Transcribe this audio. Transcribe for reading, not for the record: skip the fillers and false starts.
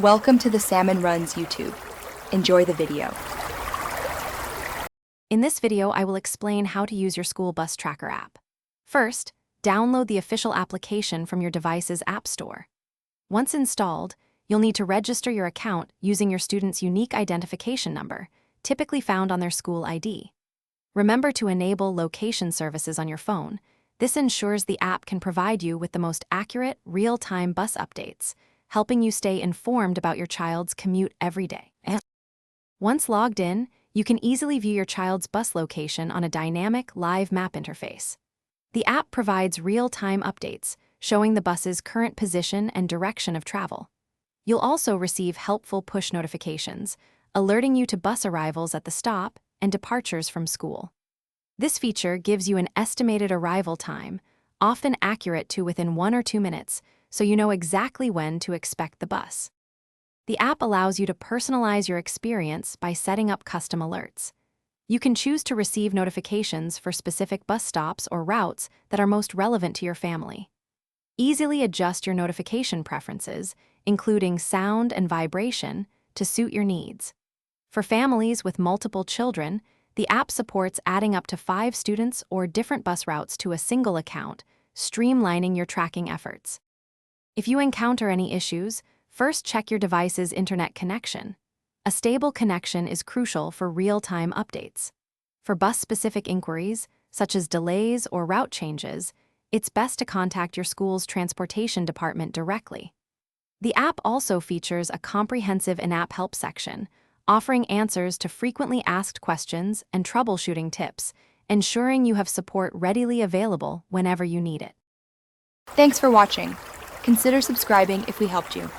Welcome to the Salmon Runs YouTube. Enjoy the video. In this video, I will explain how to use your school bus tracker app. First, download the official application from your device's app store. Once installed, you'll need to register your account using your student's unique identification number, typically found on their school ID. Remember to enable location services on your phone. This ensures the app can provide you with the most accurate, real-time bus updates, helping you stay informed about your child's commute every day. Once logged in, you can easily view your child's bus location on a dynamic live map interface. The app provides real-time updates, showing the bus's current position and direction of travel. You'll also receive helpful push notifications, alerting you to bus arrivals at the stop and departures from school. This feature gives you an estimated arrival time, often accurate to within 1 or 2 minutes, so you know exactly when to expect the bus. The app allows you to personalize your experience by setting up custom alerts. You can choose to receive notifications for specific bus stops or routes that are most relevant to your family. Easily adjust your notification preferences, including sound and vibration, to suit your needs. For families with multiple children, the app supports adding up to 5 students or different bus routes to a single account, streamlining your tracking efforts. If you encounter any issues, first check your device's internet connection. A stable connection is crucial for real-time updates. For bus-specific inquiries, such as delays or route changes, it's best to contact your school's transportation department directly. The app also features a comprehensive in-app help section, offering answers to frequently asked questions and troubleshooting tips, ensuring you have support readily available whenever you need it. Thanks for watching. Consider subscribing if we helped you.